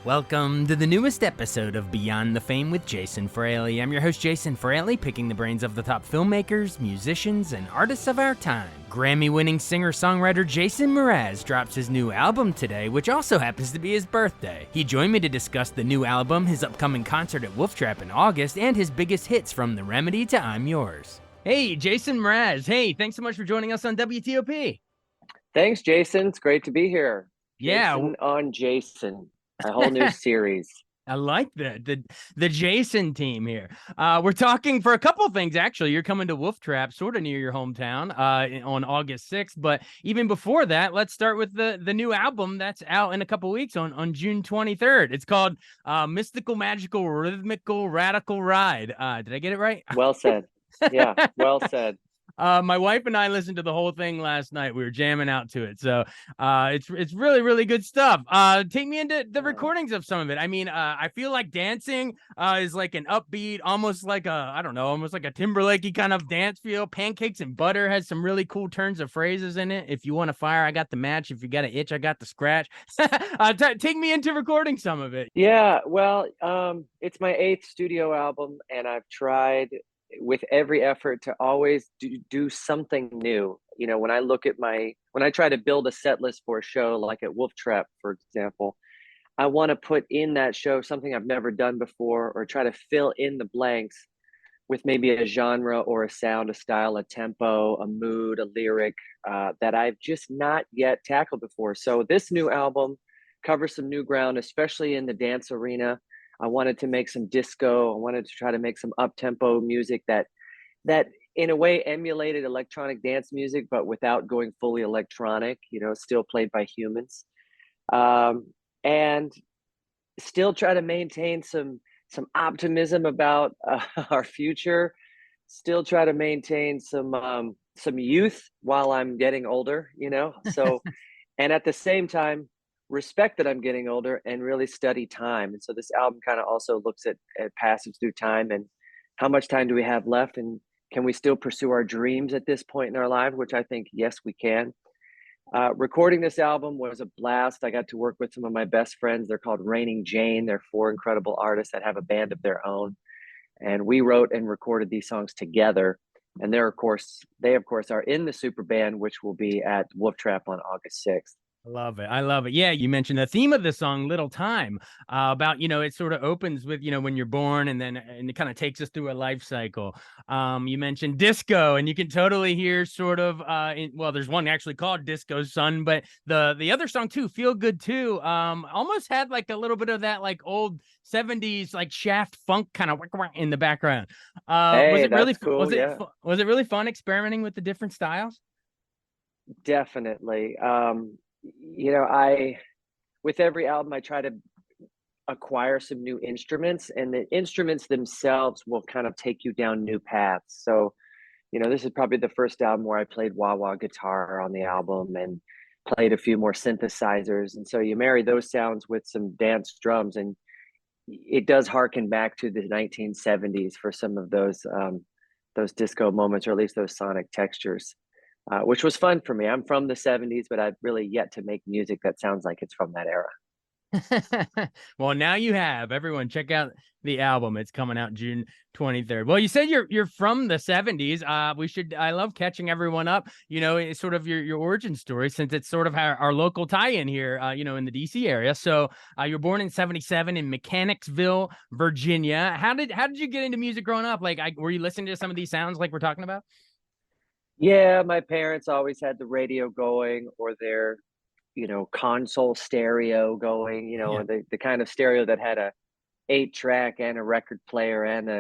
Welcome to the newest episode of Beyond the Fame with Jason Fraley. I'm your host, Jason Fraley, picking the brains of the top filmmakers, musicians, and artists of our time. Grammy-winning singer-songwriter Jason Mraz drops his new album today, which also happens to be his birthday. He joined me to discuss the new album, his upcoming concert at Wolf Trap in August, and his biggest hits from The Remedy to I'm Yours. Hey, Jason Mraz. Hey, thanks so much for joining us on WTOP. Thanks, Jason. It's great to be here. Yeah. Jason on Jason, a whole new series. I like that. The Jason team here. We're talking for a couple of things, actually. You're coming to Wolf Trap, sort of near your hometown, on August 6th. But even before that, let's start with the new album that's out in a couple weeks on June 23rd. It's called Mystical, Magical, Rhythmical, Radical Ride. Did I get it right? Well said. Yeah, well said. My wife and I listened to the whole thing last night. We were jamming out to it. So it's really, really good stuff. Take me into the recordings of some of it. I mean, I feel like Dancing is like an upbeat, almost like almost like a Timberlake-y kind of dance feel. Pancakes and Butter has some really cool turns of phrases in it. If you want a fire, I got the match. If you got an itch, I got the scratch. Take me into recording some of it. Yeah, well, it's my 8th studio album, and I've tried with every effort to always do something new. You know, when I try to build a set list for a show like at Wolf Trap, for example, I want to put in that show something I've never done before, or try to fill in the blanks with maybe a genre or a sound, a style, a tempo, a mood, a lyric that I've just not yet tackled before. So this new album covers some new ground, especially in the dance arena. I wanted to make some disco. I wanted to try to make some up-tempo music that in a way emulated electronic dance music, but without going fully electronic, you know, still played by humans. And still try to maintain some optimism about our future. Still try to maintain some youth while I'm getting older, you know? So, and at the same time, respect that I'm getting older and really study time. And so this album kind of also looks at passage through time and how much time do we have left, and can we still pursue our dreams at this point in our life, which I think, yes, we can. Recording this album was a blast. I got to work with some of my best friends. They're called Raining Jane. They're 4 incredible artists that have a band of their own. And we wrote and recorded these songs together. And they of course are in the super band, which will be at Wolf Trap on August 6th. I love it. I love it. Yeah, you mentioned the theme of the song, Little Time, about, it sort of opens with, when you're born, and it kind of takes us through a life cycle. You mentioned disco, and you can totally hear sort of, there's one actually called Disco Sun, but the other song too, Feel Good Too, almost had like a little bit of that like old 70s like Shaft funk kind of in the background. Was it really cool? Was it really fun experimenting with the different styles? Definitely. With every album, I try to acquire some new instruments, and the instruments themselves will kind of take you down new paths. So, this is probably the first album where I played wah-wah guitar on the album and played a few more synthesizers. And so you marry those sounds with some dance drums, and it does harken back to the 1970s for some of those disco moments, or at least those sonic textures. Which was fun for me. I'm from the 70s, but I've really yet to make music that sounds like it's from that era. Well, now you have. Everyone, check out the album. It's coming out June 23rd. Well, you said you're from the 70s. I love catching everyone up, it's sort of your origin story, since it's sort of our local tie-in here, in the DC area. So you're born in 77 in Mechanicsville, Virginia. How did you get into music growing up? Like, were you listening to some of these sounds like we're talking about? Yeah, my parents always had the radio going, or their, console stereo going, Yeah. the kind of stereo that had a 8-track and a record player and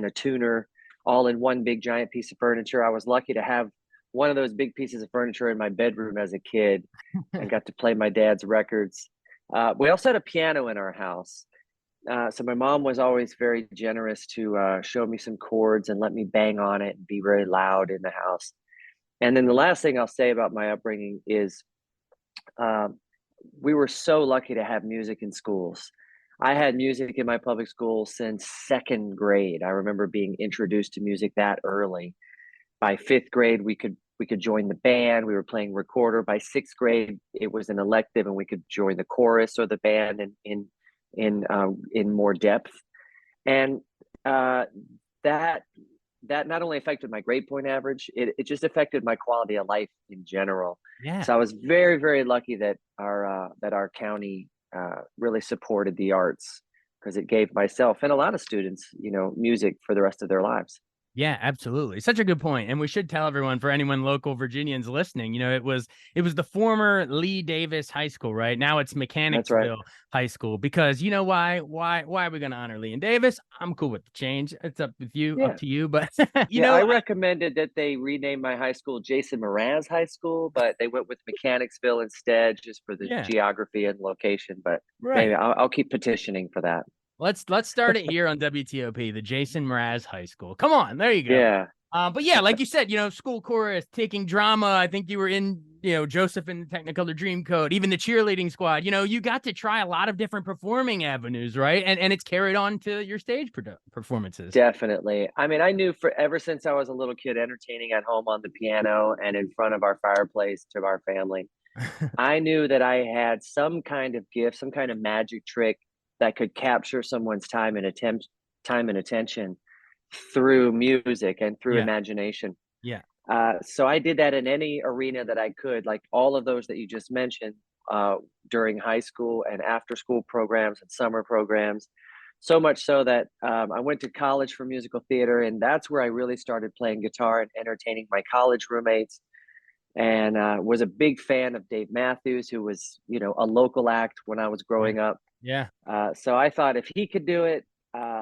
a tuner all in one big giant piece of furniture. I was lucky to have one of those big pieces of furniture in my bedroom as a kid and got to play my dad's records. We also had a piano in our house. So my mom was always very generous to show me some chords and let me bang on it and be very loud in the house. And then the last thing I'll say about my upbringing is we were so lucky to have music in schools. I had music in my public school since 2nd grade. I remember being introduced to music that early. By 5th grade, we could join the band. We were playing recorder. By 6th grade, it was an elective, and we could join the chorus or the band in in more depth, and uh, that that not only affected my grade point average, it just affected my quality of life in general. Yeah. So I was very, very lucky that our county really supported the arts, because it gave myself and a lot of students, music for the rest of their lives. Yeah, absolutely. Such a good point. And we should tell everyone, for anyone local Virginians listening, it was the former Lee Davis High School, right? Now it's That's right. Mechanicsville High School. Because you know why? Why are we gonna honor Lee and Davis? I'm cool with the change. It's up Yeah. to you. But Yeah, I recommended that they rename my high school Jason Mraz High School, but they went with Mechanicsville instead, just for the yeah, geography and location. But maybe right. I'll keep petitioning for that. Let's start it here on WTOP, the Jason Mraz High School. Come on, there you go. Yeah. But yeah, like you said, school chorus, taking drama. I think you were in, Joseph and the Technicolor Dreamcoat, even the cheerleading squad. You got to try a lot of different performing avenues, right? And it's carried on to your stage performances. Definitely. I mean, I knew for ever since I was a little kid, entertaining at home on the piano and in front of our fireplace to our family, I knew that I had some kind of gift, some kind of magic trick that could capture someone's time and attention through music and through Yeah, imagination. yeah, So I did that in any arena that I could, like all of those that you just mentioned, uh, during high school and after school programs and summer programs. So much so that I went to college for musical theater, and that's where I really started playing guitar and entertaining my college roommates. And was a big fan of Dave Matthews, who was, a local act when I was yeah, growing up. yeah. So I thought if he could do it,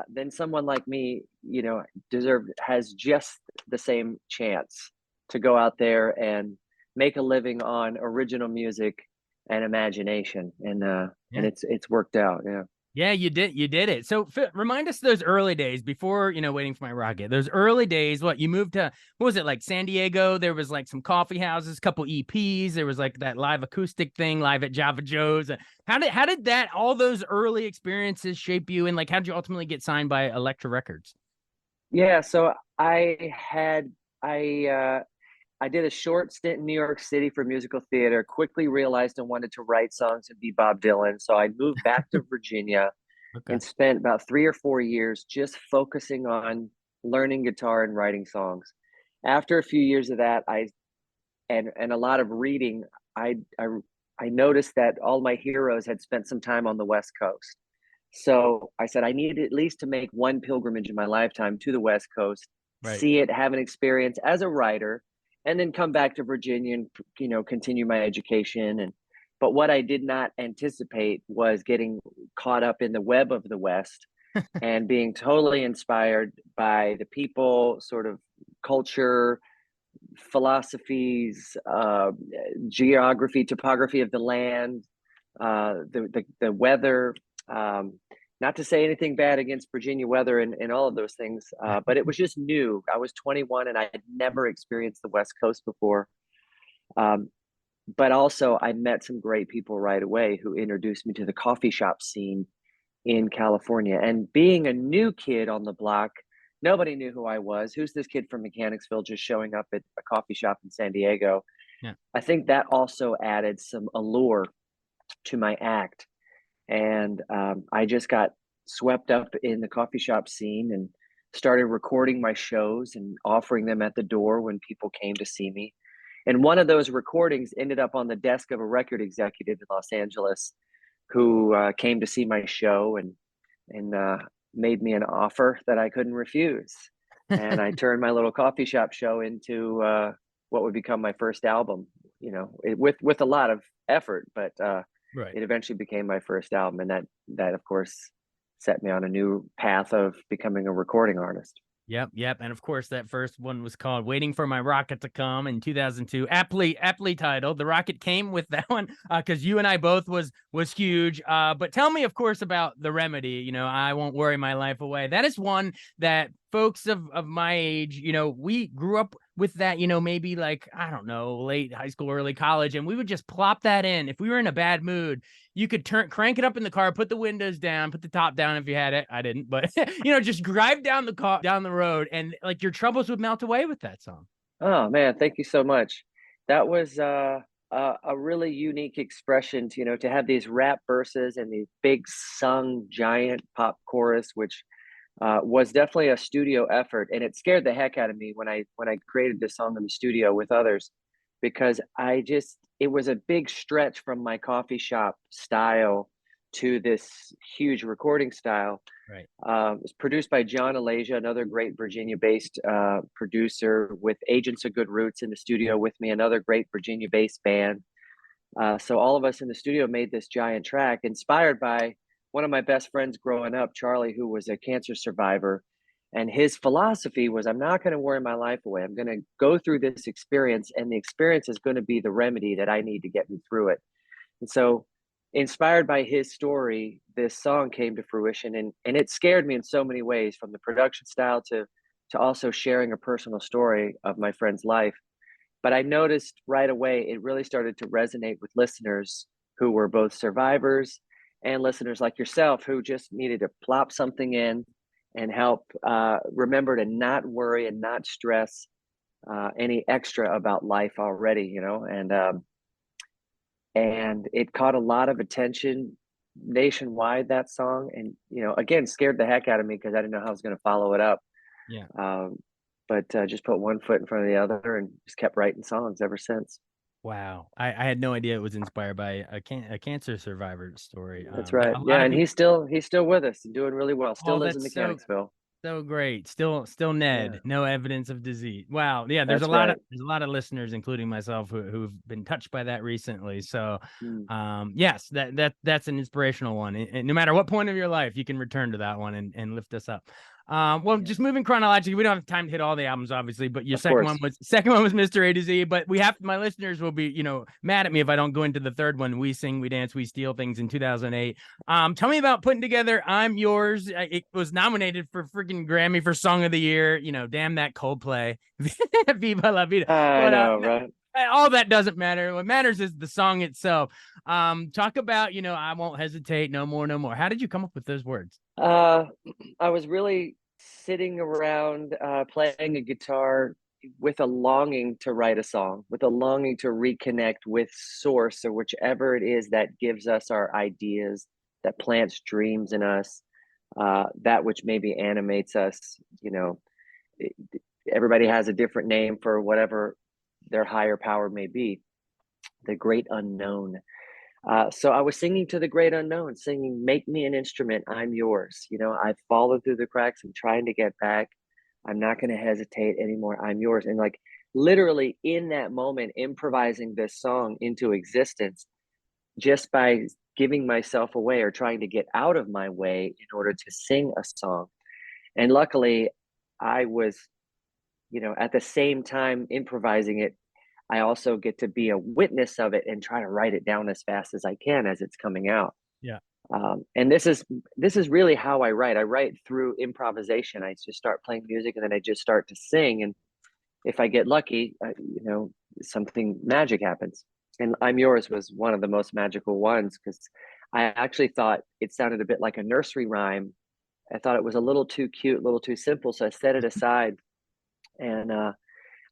then someone like me, has just the same chance to go out there and make a living on original music and imagination. And Yeah. it's worked out. Yeah. Yeah, you did it. So remind us of those early days before, waiting for my rocket. Those early days, what you moved to, what was it, like San Diego? There was like some coffee houses, couple EPs. There was like that live acoustic thing, live at Java Joe's. How did that all those early experiences shape you, and like how did you ultimately get signed by Elektra Records? Yeah. So I did a short stint in New York City for musical theater, quickly realized I wanted to write songs and be Bob Dylan. So I moved back to Virginia Okay. and spent about 3 or 4 years just focusing on learning guitar and writing songs. After a few years of that, and a lot of reading, I I I noticed that all my heroes had spent some time on the West Coast. So I said I need at least to make one pilgrimage in my lifetime to the West Coast, Right. see it, have an experience as a writer, and then come back to Virginia and continue my education. And but what I did not anticipate was getting caught up in the web of the West and being totally inspired by the people, sort of culture, philosophies, geography, topography of the land, the weather. Not to say anything bad against Virginia weather and all of those things, but it was just new. I was 21 and I had never experienced the West Coast before. Um, but also, I met some great people right away who introduced me to the coffee shop scene in California. And being a new kid on the block, nobody knew who I was. Who's this kid from Mechanicsville just showing up at a coffee shop in San Diego? Yeah. I think that also added some allure to my act. And I just got swept up in the coffee shop scene and started recording my shows and offering them at the door when people came to see me. And one of those recordings ended up on the desk of a record executive in Los Angeles who came to see my show and made me an offer that I couldn't refuse. And I turned my little coffee shop show into what would become my first album. With a lot of effort, but Right. it eventually became my first album, and that of course set me on a new path of becoming a recording artist. Yep, yep. And of course, that first one was called Waiting for My Rocket to Come in 2002. Aptly titled. The rocket came with that one because you and I both was huge. But tell me, of course, about The Remedy. I Won't Worry My Life Away. That is one that folks of my age, we grew up with that, maybe like, I don't know, late high school, early college, and we would just plop that in. If we were in a bad mood, you could crank it up in the car, put the windows down, put the top down if you had it. I didn't, but just drive down the car down the road, and like your troubles would melt away with that song. Oh man, thank you so much. That was a really unique expression to, to have these rap verses and these big sung giant pop chorus, which was definitely a studio effort, and it scared the heck out of me when I created this song in the studio with others, because it was a big stretch from my coffee shop style to this huge recording style. Right. It was produced by John Alasia, another great Virginia-based producer with Agents of Good Roots in the studio with me, another great Virginia-based band. So all of us in the studio made this giant track inspired by one of my best friends growing up, Charlie, who was a cancer survivor. And his philosophy was, I'm not going to worry my life away. I'm going to go through this experience, and the experience is going to be the remedy that I need to get me through it. And so, inspired by his story, this song came to fruition, and it scared me in so many ways, from the production style to also sharing a personal story of my friend's life. But I noticed right away it really started to resonate with listeners who were both survivors and listeners like yourself who just needed to plop something in and help remember to not worry and not stress any extra about life already, and it caught a lot of attention nationwide, that song, and again, scared the heck out of me because I didn't know how I was going to follow it up. Yeah. um, but just put one foot in front of the other and just kept writing songs ever since. Wow. I had no idea it was inspired by a cancer survivor story. That's Yeah, right. a lot Yeah, of and people. he's still with us and doing really well. Still Oh, lives in that's so Mechanicsville. so great. Still Yeah, Ned. No evidence of disease. Wow. Yeah, that's right. there's a lot of listeners, including myself, who've been touched by that recently. So, Mm, yes, that's an inspirational one. And no matter what point of your life, you can return to that one and lift us up. Well, yeah, just moving chronologically, we don't have time to hit all the albums, obviously, but your of course. second one was Mr. A to Z. But my listeners will be, mad at me if I don't go into the third one. We Sing, We Dance, We Steal Things in 2008. Tell me about putting together I'm Yours. It was nominated for freaking Grammy for Song of the Year. Damn that Coldplay. Viva la vida. I But know, right? all that doesn't matter. What matters is the song itself. Talk about, I won't hesitate, no more, no more. How did you come up with those words? Uh, I was really sitting around playing a guitar with a longing to write a song, with a longing to reconnect with source, or whichever it is that gives us our ideas, that plants dreams in us, that which maybe animates us. It- Everybody has a different name for whatever their higher power may be, the great unknown. So I was singing to the great unknown, singing, "Make me an instrument, I'm yours." I've fallen through the cracks. I'm trying to get back. I'm not going to hesitate anymore. I'm yours. And like literally in that moment, improvising this song into existence just by giving myself away or trying to get out of my way in order to sing a song. And luckily, I was, at the same time improvising it, I also get to be a witness of it and try to write it down as fast as I can as it's coming out. Yeah. And this is really how I write. I write through improvisation. I just start playing music and then I just start to sing. And if I get lucky, something magic happens. And I'm Yours was one of the most magical ones because I actually thought it sounded a bit like a nursery rhyme. I thought it was a little too cute, a little too simple. So I set it aside, and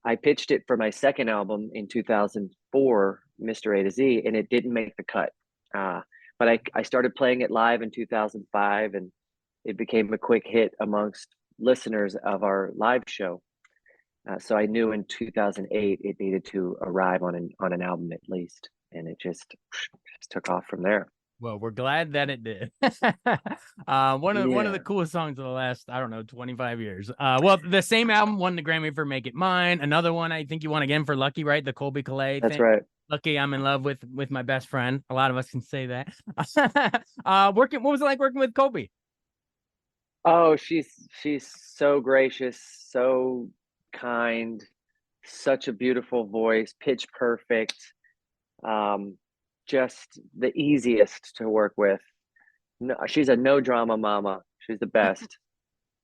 I pitched it for my second album in 2004, Mr. A to Z, and it didn't make the cut. But I started playing it live in 2005, and it became a quick hit amongst listeners of our live show. So I knew in 2008 it needed to arrive on an album at least, and it just took off from there. Well, we're glad that it did. One of the Yeah, coolest songs of the last, I don't know, 25 years. Well, the same album won the Grammy for Make It Mine. Another one I think you won again for Lucky, right? The Colby Calais that's thing. right. Lucky, I'm in love with my best friend. A lot of us can say that. What was it like working with Colby? Oh, she's so gracious, so kind, such a beautiful voice, pitch perfect. Um, just the easiest to work with. No, she's a no drama mama. She's the best.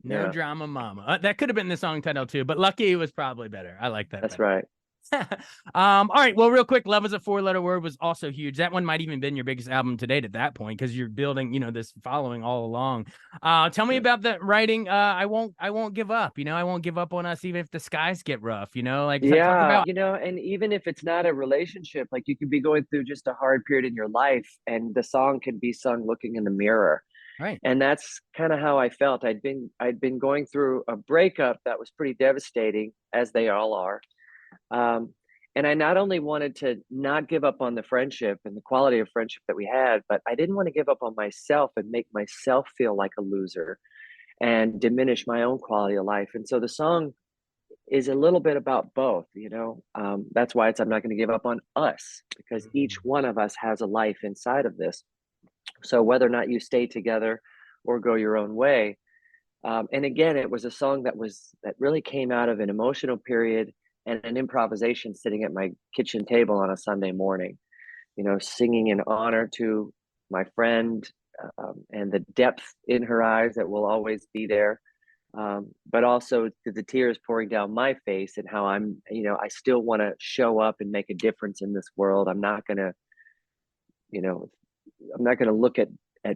No Yeah, Drama Mama. That could have been the song title too, but Lucky was probably better. I like that that's better. right. All right. Well, real quick, Love is a four-letter word was also huge. That one might even been your biggest album to date at that point because you're building, this following all along. Tell me Sure. about the writing. I won't give up. I won't give up on us even if the skies get rough. Like talk Yeah, about. and even if it's not a relationship, like you could be going through just a hard period in your life, and the song can be sung looking in the mirror. Right. And that's kind of how I felt. I'd been going through a breakup that was pretty devastating, as they all are. Um, and I not only wanted to not give up on the friendship and the quality of friendship that we had, but I didn't want to give up on myself and make myself feel like a loser and diminish my own quality of life. And so the song is a little bit about both. That's why it's I'm not going to give up on us, because each one of us has a life inside of this. So whether or not you stay together or go your own way. And again, it was a song that really came out of an emotional period and an improvisation sitting at my kitchen table on a Sunday morning, singing in honor to my friend, and the depth in her eyes that will always be there. But also to the tears pouring down my face, and how I still want to show up and make a difference in this world. You know, I'm not going to look at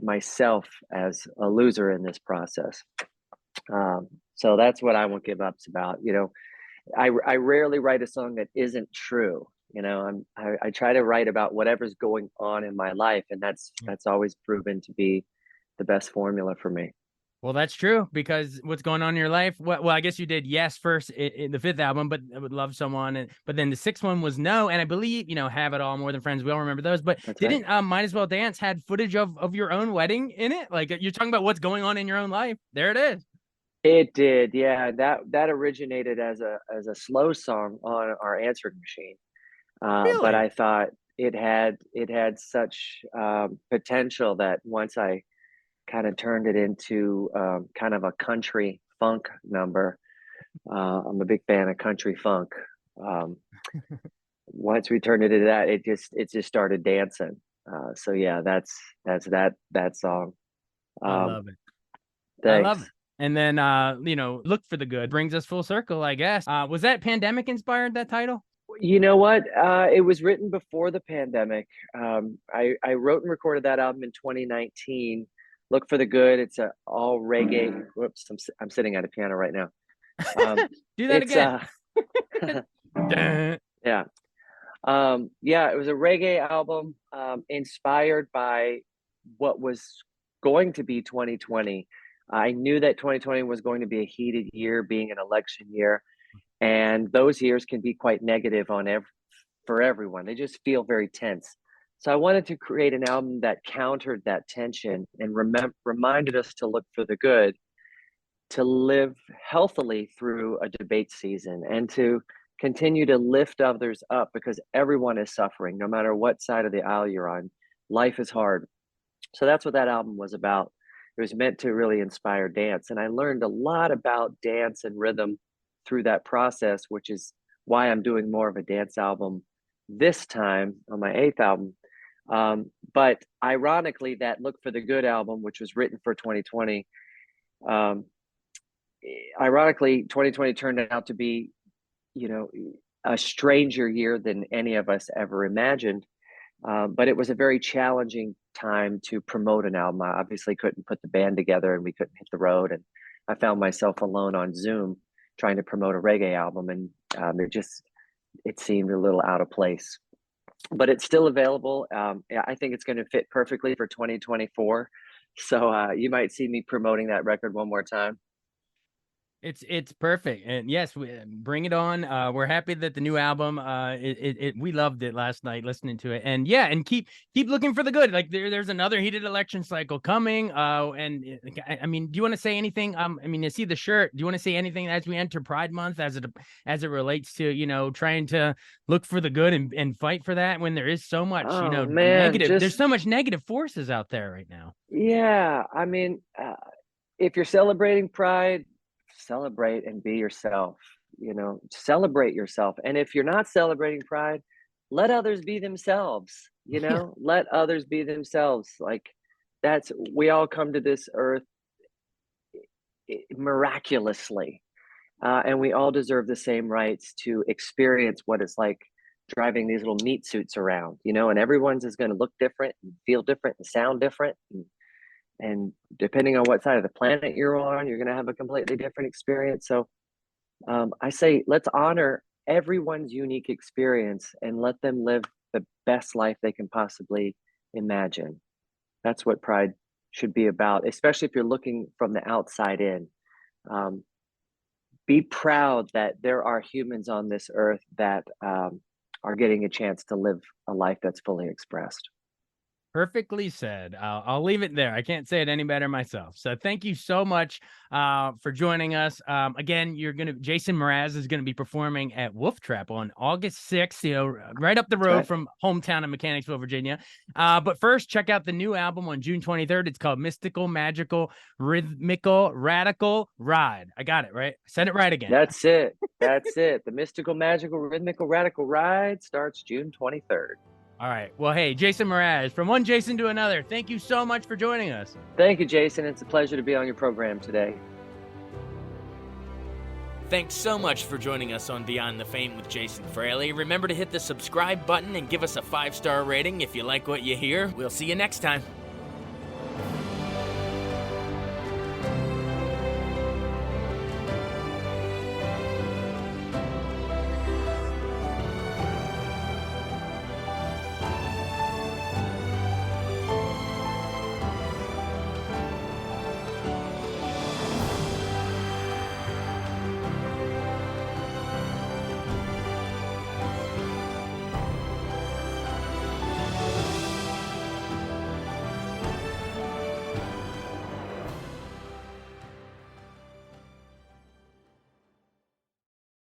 myself as a loser in this process. So that's what I Won't Give Up's about. I rarely write a song that isn't true. I try to write about whatever's going on in my life, and that's always proven to be the best formula for me. Well, that's true because what's going on in your life? Well, I guess you did yes first in the fifth album, but I would love someone, but then the sixth one was no, and I believe Have It All, More Than Friends. We all remember those, but That's right. didn't Might As Well Dance had footage of your own wedding in it? Like you're talking about what's going on in your own life. There it is. It did, yeah. That originated as a slow song on our answering machine, but Really? I thought it had such potential that once I kind of turned it into kind of a country funk number. I'm a big fan of country funk. Um, Once we turned it into that, it just started dancing. So yeah, that's that song. I Um, love it. I love it. Thanks. And then Look for the Good brings us full circle, I guess. Was that pandemic inspired, that title? You know what? It was written before the pandemic. I wrote and recorded that album in 2019. Look for the Good. It's a all reggae. Whoops, I'm sitting at a piano right now. Do that It's again. Dun. yeah. Yeah, it was a reggae album, inspired by what was going to be 2020. I knew that 2020 was going to be a heated year, being an election year, and those years can be quite negative for everyone. They just feel very tense. So I wanted to create an album that countered that tension and reminded us to look for the good, to live healthily through a debate season, and to continue to lift others up, because everyone is suffering, no matter what side of the aisle you're on. Life is hard. So that's what that album was about. It was meant to really inspire dance. And I learned a lot about dance and rhythm through that process, which is why I'm doing more of a dance album this time on my eighth album. But ironically, that Look for the Good album, which was written for 2020, um, ironically, 2020 turned out to be, you know, a stranger year than any of us ever imagined. But it was a very challenging time to promote an album. I obviously couldn't put the band together, and we couldn't hit the road. And I found myself alone on Zoom trying to promote a reggae album, and it seemed a little out of place. But it's still available. Yeah, I think it's going to fit perfectly for 2024. So you might see me promoting that record one more time. It's perfect, and yes, bring it on. We're happy that the new album, we loved it last night listening to it, and yeah, and keep looking for the good. Like there's another heated election cycle coming. And I mean, do you want to say anything? I mean, you see the shirt. Do you want to say anything as we enter Pride Month, as it relates to trying to look for the good and fight for that when there is so much Oh man, negative. There's just so much negative forces out there right now. yeah. I mean, if you're celebrating Pride, celebrate and be yourself. Celebrate yourself. And if you're not celebrating Pride, let others be themselves. Yeah, Let others be themselves. Like we all come to this earth miraculously, and we all deserve the same rights to experience what it's like driving these little meat suits around, and everyone's is going to look different and feel different and sound different. And depending on what side of the planet you're on, you're going to have a completely different experience. So I say, let's honor everyone's unique experience and let them live the best life they can possibly imagine. That's what pride should be about, especially if you're looking from the outside in. Um, be proud that there are humans on this earth that are getting a chance to live a life that's fully expressed. Perfectly said. I'll leave it there. I can't say it any better myself. So thank you so much for joining us. Again, Jason Mraz is gonna be performing at Wolf Trap on August 6th. Right up the That's road right. from hometown of Mechanicsville, Virginia. But first, check out the new album on June 23rd. It's called Mystical, Magical, Rhythmical, Radical Ride. I got it right. I said it right again. That's it. That's it. The mystical, magical, rhythmical, radical ride starts June 23rd. All right. Well, hey, Jason Mraz, from one Jason to another, thank you so much for joining us. Thank you, Jason. It's a pleasure to be on your program today. Thanks so much for joining us on Beyond the Fame with Jason Fraley. Remember to hit the subscribe button and give us a 5-star rating if you like what you hear. We'll see you next time.